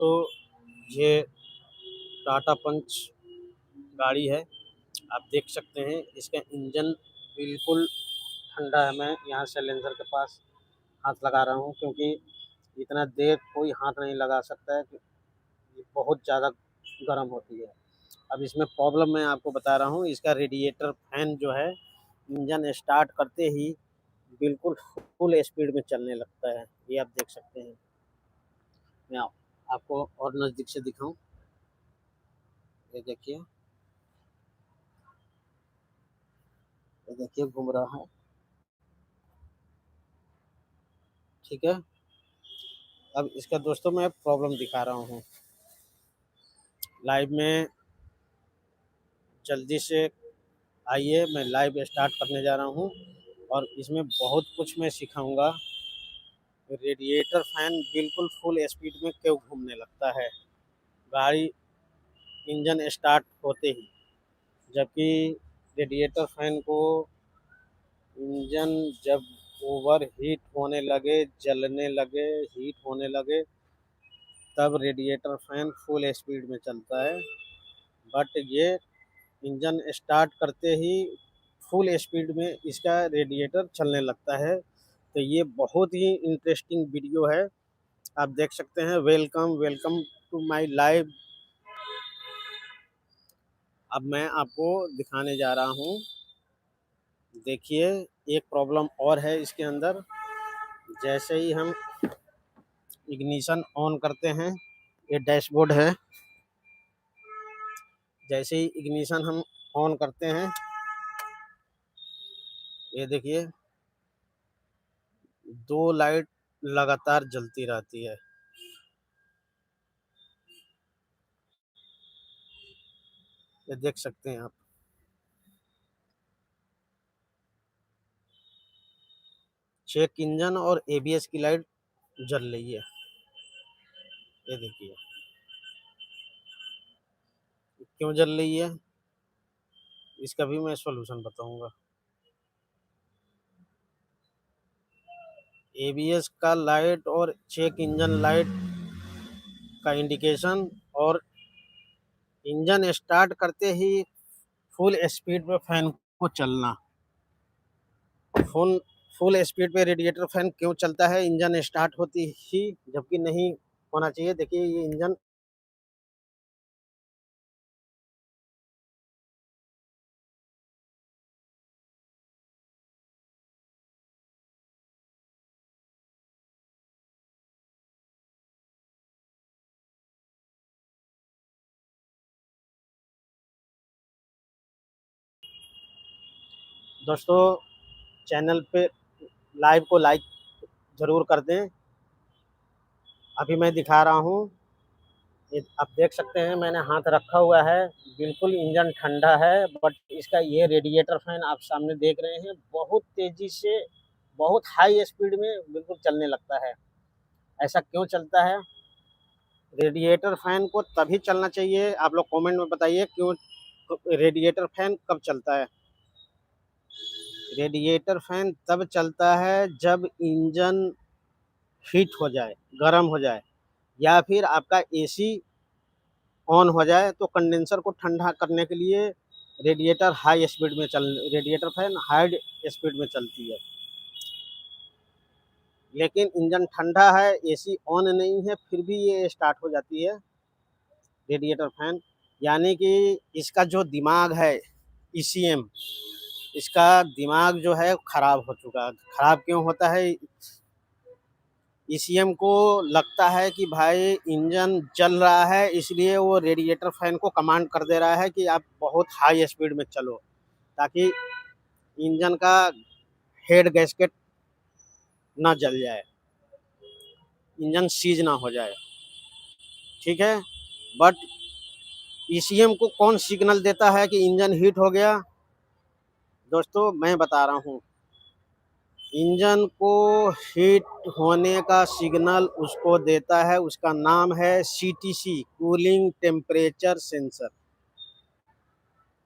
तो ये टाटा पंच गाड़ी है, आप देख सकते हैं। इसका इंजन बिल्कुल ठंडा है। मैं यहाँ साइलेंसर के पास हाथ लगा रहा हूँ क्योंकि इतना देर कोई हाथ नहीं लगा सकता है कि ये बहुत ज़्यादा गर्म होती है। अब इसमें प्रॉब्लम मैं आपको बता रहा हूँ। इसका रेडिएटर फैन जो है, इंजन स्टार्ट करते ही बिल्कुल फुल स्पीड में चलने लगता है। ये आप देख सकते हैं। मैं आपको और नज़दीक से दिखाऊं, ये देखिए, ये देखिए घूम रहा है। ठीक है। अब इसका दोस्तों मैं प्रॉब्लम दिखा रहा हूँ लाइव में। जल्दी से आइए, मैं लाइव स्टार्ट करने जा रहा हूँ और इसमें बहुत कुछ मैं सिखाऊंगा। रेडिएटर फैन बिल्कुल फुल स्पीड में क्यों घूमने लगता है गाड़ी इंजन स्टार्ट होते ही, जबकि रेडिएटर फैन को इंजन जब ओवर हीट होने लगे, जलने लगे, हीट होने लगे, तब रेडिएटर फैन फुल स्पीड में चलता है। बट ये इंजन स्टार्ट करते ही फुल स्पीड में इसका रेडिएटर चलने लगता है। तो ये बहुत ही इंटरेस्टिंग वीडियो है, आप देख सकते हैं। Welcome welcome to my live. अब मैं आपको दिखाने जा रहा हूँ। देखिए, एक प्रॉब्लम और है इसके अंदर। जैसे ही हम इग्निशन ऑन करते हैं, ये डैशबोर्ड है, जैसे ही इग्निशन हम ऑन करते हैं, ये देखिए 2 लाइट लगातार जलती रहती है। ये देख सकते हैं आप। चेक इंजन और एबीएस की लाइट जल रही है। ये देखिए क्यों जल रही है, इसका भी मैं सॉल्यूशन बताऊंगा। एबीएस का लाइट और चेक इंजन लाइट का इंडिकेशन, और इंजन स्टार्ट करते ही फुल स्पीड पे फैन को चलना। फुल फुल स्पीड पे रेडिएटर फैन क्यों चलता है इंजन स्टार्ट होती ही, जबकि नहीं होना चाहिए। देखिए ये इंजन, दोस्तों चैनल पे लाइव को लाइक ज़रूर कर दें। अभी मैं दिखा रहा हूँ, ये आप देख सकते हैं, मैंने हाथ रखा हुआ है, बिल्कुल इंजन ठंडा है। बट इसका ये रेडिएटर फैन आप सामने देख रहे हैं, बहुत तेज़ी से, बहुत हाई स्पीड में बिल्कुल चलने लगता है। ऐसा क्यों चलता है? रेडिएटर फैन को तभी चलना चाहिए, आप लोग कमेंट में बताइए क्यों रेडिएटर फैन कब चलता है। रेडिएटर फैन तब चलता है जब इंजन हीट हो जाए, गर्म हो जाए, या फिर आपका एसी ऑन हो जाए। तो कंडेंसर को ठंडा करने के लिए रेडिएटर फैन हाई स्पीड में चलती है। लेकिन इंजन ठंडा है, एसी ऑन नहीं है, फिर भी ये स्टार्ट हो जाती है रेडिएटर फैन। यानी कि इसका जो दिमाग है, ईसीएम, इसका दिमाग जो है खराब हो चुका है। खराब क्यों होता है? ईसीएम को लगता है कि भाई इंजन चल रहा है, इसलिए वो रेडिएटर फैन को कमांड कर दे रहा है कि आप बहुत हाई स्पीड में चलो, ताकि इंजन का हेड गैस्केट ना जल जाए, इंजन सीज ना हो जाए। ठीक है। बट ईसीएम को कौन सिग्नल देता है कि इंजन हीट हो गया? दोस्तों मैं बता रहा हूँ, इंजन को हीट होने का सिग्नल उसको देता है, उसका नाम है सीटीसी, कूलिंग टेम्परेचर सेंसर।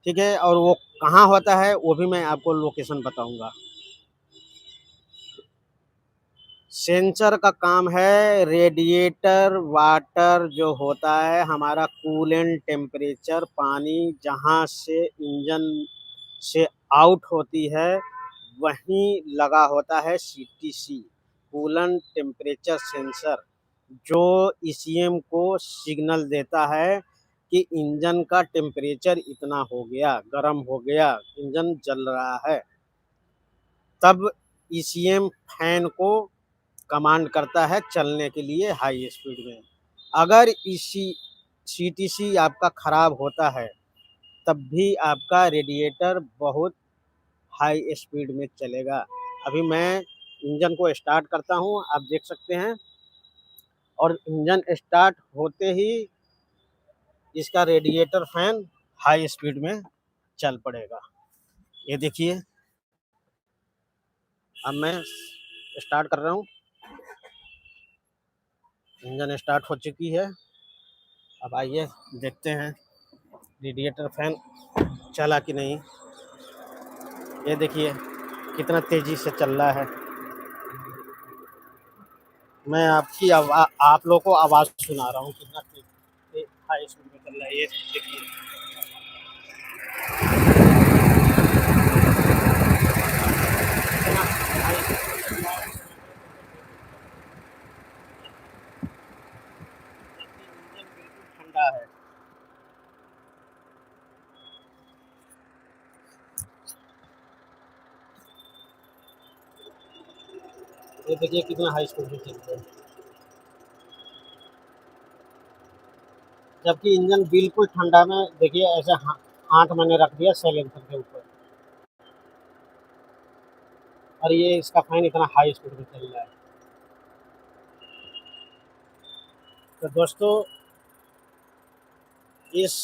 ठीक है। और वो कहाँ होता है वो भी मैं आपको लोकेशन बताऊंगा। सेंसर का काम है रेडिएटर वाटर जो होता है हमारा कूलेंट टेम्परेचर, पानी जहाँ से इंजन से आउट होती है वहीं लगा होता है सीटीसी, कूलेंट टेम्परेचर सेंसर, जो ईसीएम को सिग्नल देता है कि इंजन का टेम्परेचर इतना हो गया, गर्म हो गया, इंजन जल रहा है। तब ईसीएम फैन को कमांड करता है चलने के लिए हाई स्पीड में। अगर इसी सीटीसी आपका ख़राब होता है तब भी आपका रेडिएटर बहुत हाई स्पीड में चलेगा। अभी मैं इंजन को स्टार्ट करता हूँ, आप देख सकते हैं, और इंजन स्टार्ट होते ही इसका रेडिएटर फैन हाई स्पीड में चल पड़ेगा। ये देखिए, अब मैं स्टार्ट कर रहा हूँ, इंजन स्टार्ट हो चुकी है। अब आइए देखते हैं रेडिएटर फैन चला कि नहीं। ये देखिए कितना तेज़ी से चल रहा है। मैं आपकी आप लोगों को आवाज़ सुना रहा हूँ कितना हाई स्पीड में चल रहा है। ये देखिए, कितना हाई स्पीड में चल रहा है, जबकि इंजन बिल्कुल ठंडा है। ये देखिए कितना हाई स्पीड में चल रहा है, जबकि इंजन बिल्कुल ठंडा में। देखिए ऐसे हाथ मैंने रख दिया साइलेंसर के ऊपर और ये इसका फैन इतना हाई स्पीड में चल रहा है। तो दोस्तों, इस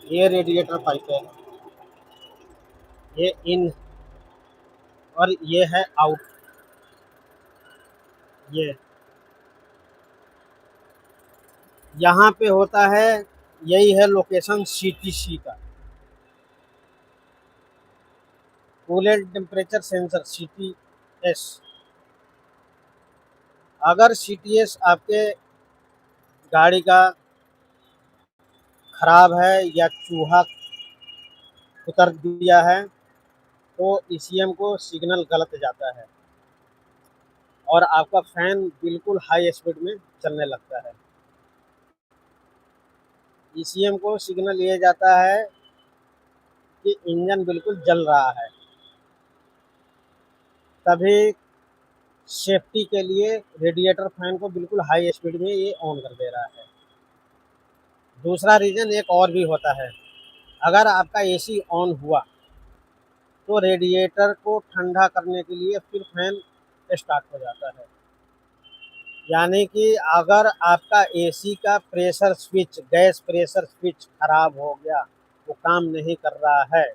ये रेडिएटर पाइप है, ये इन और ये है आउट। ये यहाँ पे होता है, यही है लोकेशन सीटीसी का, कूलेंट टेम्परेचर सेंसर सीटीएस। अगर सीटीएस आपके गाड़ी का खराब है या चूहा उतर दिया है तो ईसीएम को सिग्नल गलत जाता है और आपका फैन बिल्कुल हाई स्पीड में चलने लगता है। ईसीएम को सिग्नल ये जाता है कि इंजन बिल्कुल जल रहा है, तभी सेफ्टी के लिए रेडिएटर फैन को बिल्कुल हाई स्पीड में ये ऑन कर दे रहा है। दूसरा रीज़न एक और भी होता है, अगर आपका एसी ऑन हुआ तो रेडिएटर को ठंडा करने के लिए फिर फैन स्टार्ट हो जाता है। यानी कि अगर आपका एसी का pressure switch, gas pressure switch खराब हो गया, वो काम नहीं कर रहा है,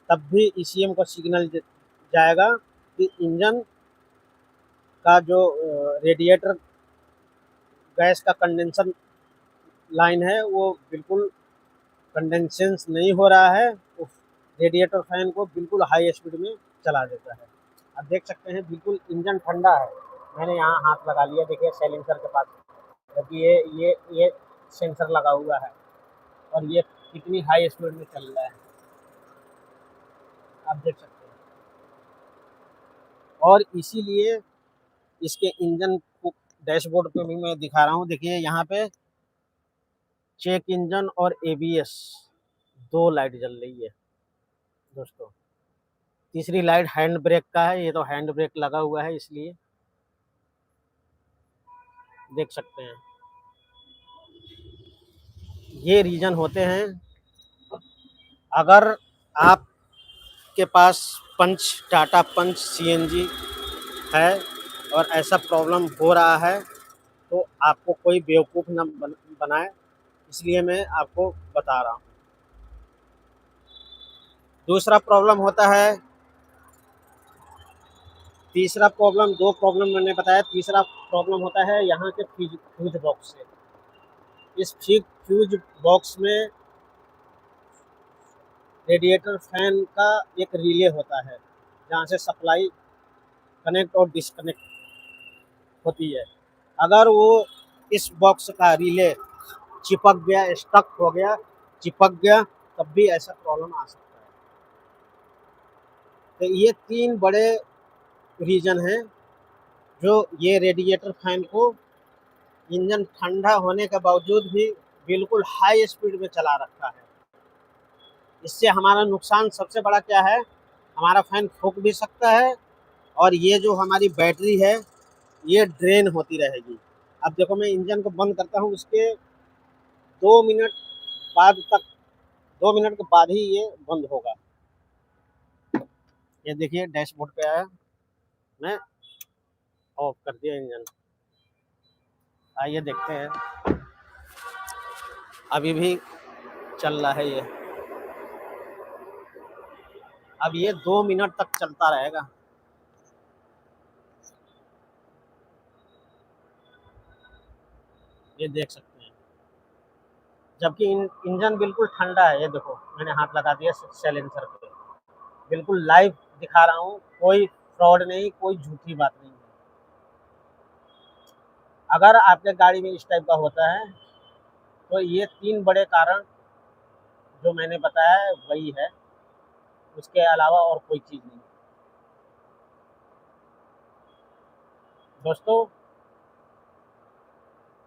तब भी ईसीएम को सिग्नल जाएगा कि इंजन का जो रेडिएटर गैस का कंडेंसर लाइन है वो बिल्कुल कंडेंसेंस नहीं हो रहा है। वो रेडिएटर फैन को बिल्कुल हाई स्पीड में चला देता है। आप देख सकते हैं बिल्कुल इंजन ठंडा है, मैंने यहाँ हाथ लगा लिया, देखिए साइलेंसर के पास, जबकि ये सेंसर लगा हुआ है और ये कितनी हाई स्पीड में चल रहा है, आप देख सकते हैं। और इसीलिए इसके इंजन को डैशबोर्ड पे भी मैं दिखा रहा हूँ, देखिए यहाँ पे चेक इंजन और एबीएस दो लाइट जल रही है दोस्तों। तीसरी लाइट हैंड ब्रेक का है, ये तो हैंड ब्रेक लगा हुआ है इसलिए देख सकते हैं। ये रीज़न होते हैं। अगर आपके पास पंच, टाटा पंच सीएनजी है और ऐसा प्रॉब्लम हो रहा है तो आपको कोई बेवकूफ़ ना बनाए, इसलिए मैं आपको बता रहा हूँ। दूसरा प्रॉब्लम होता है, तीसरा प्रॉब्लम, दो प्रॉब्लम मैंने बताया, तीसरा प्रॉब्लम होता है यहाँ के फ्यूज बॉक्स से। इस फ्यूज बॉक्स में रेडिएटर फैन का एक रिले होता है जहाँ से सप्लाई कनेक्ट और डिस्कनेक्ट होती है। अगर वो इस बॉक्स का रिले चिपक गया, स्टक हो गया, चिपक गया, तब भी ऐसा प्रॉब्लम आ सकता है। तो ये 3 बड़े रीज़न हैं जो ये रेडिएटर फैन को इंजन ठंडा होने के बावजूद भी बिल्कुल हाई स्पीड में चला रखा है। इससे हमारा नुकसान सबसे बड़ा क्या है, हमारा फैन फूक भी सकता है और ये जो हमारी बैटरी है ये ड्रेन होती रहेगी। अब देखो मैं इंजन को बंद करता हूँ, उसके 2 मिनट बाद तक, 2 मिनट के बाद ही ये बंद होगा। ये देखिए डैशबोर्ड पे आया, मैं ऑफ कर दिया इंजन। आइए देखते हैं, अभी भी चल रहा है ये। अब ये 2 मिनट तक चलता रहेगा। ये देख सकते हैं, जबकि इंजन बिल्कुल ठंडा है। ये देखो मैंने हाथ लगा दिया साइलेंसर पे, बिल्कुल लाइव दिखा रहा हूँ, कोई फ्रॉड नहीं, कोई झूठी बात नहीं है। अगर आपके गाड़ी में इस टाइप का होता है तो ये 3 बड़े कारण जो मैंने बताया है वही है, उसके अलावा और कोई चीज़ नहीं। दोस्तों,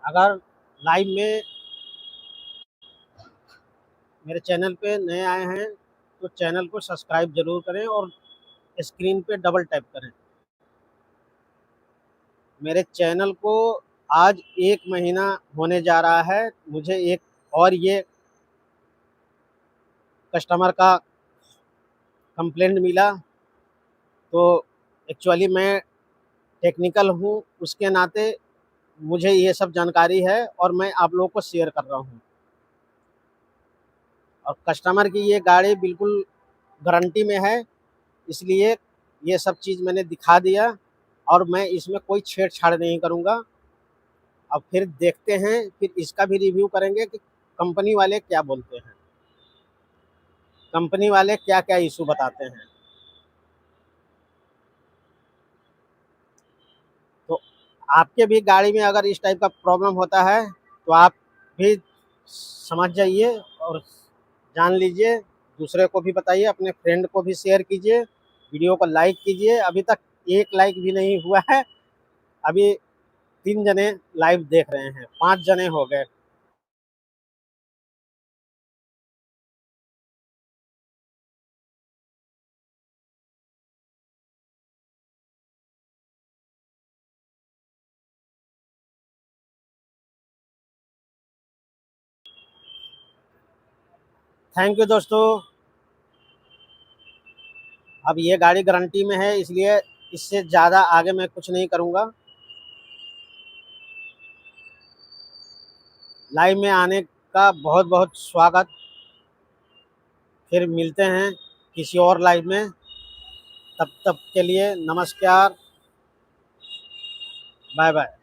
अगर लाइव में मेरे चैनल पे नए आए हैं तो चैनल को सब्सक्राइब ज़रूर करें और स्क्रीन पे डबल टैप करें। मेरे चैनल को आज 1 महीना होने जा रहा है। मुझे एक और ये कस्टमर का कंप्लेंट मिला, तो एक्चुअली मैं टेक्निकल हूँ, उसके नाते मुझे ये सब जानकारी है और मैं आप लोगों को शेयर कर रहा हूँ। और कस्टमर की ये गाड़ी बिल्कुल गारंटी में है, इसलिए ये सब चीज़ मैंने दिखा दिया और मैं इसमें कोई छेड़छाड़ नहीं करूँगा। अब फिर देखते हैं, फिर इसका भी रिव्यू करेंगे कि कंपनी वाले क्या बोलते हैं, कंपनी वाले क्या-क्या इश्यू बताते हैं। तो आपके भी गाड़ी में अगर इस टाइप का प्रॉब्लम होता है तो आप भी समझ जाइए और जान लीजिए, दूसरे को भी बताइए, अपने फ्रेंड को भी शेयर कीजिए, वीडियो को लाइक कीजिए। अभी तक 1 लाइक भी नहीं हुआ है, अभी 3 जने लाइव देख रहे हैं, 5 जने हो गए। थैंक यू दोस्तों। अब ये गाड़ी गारंटी में है, इसलिए इससे ज़्यादा आगे मैं कुछ नहीं करूँगा। लाइव में आने का बहुत-बहुत स्वागत। फिर मिलते हैं किसी और लाइव में, तब तक के लिए नमस्कार, बाय बाय।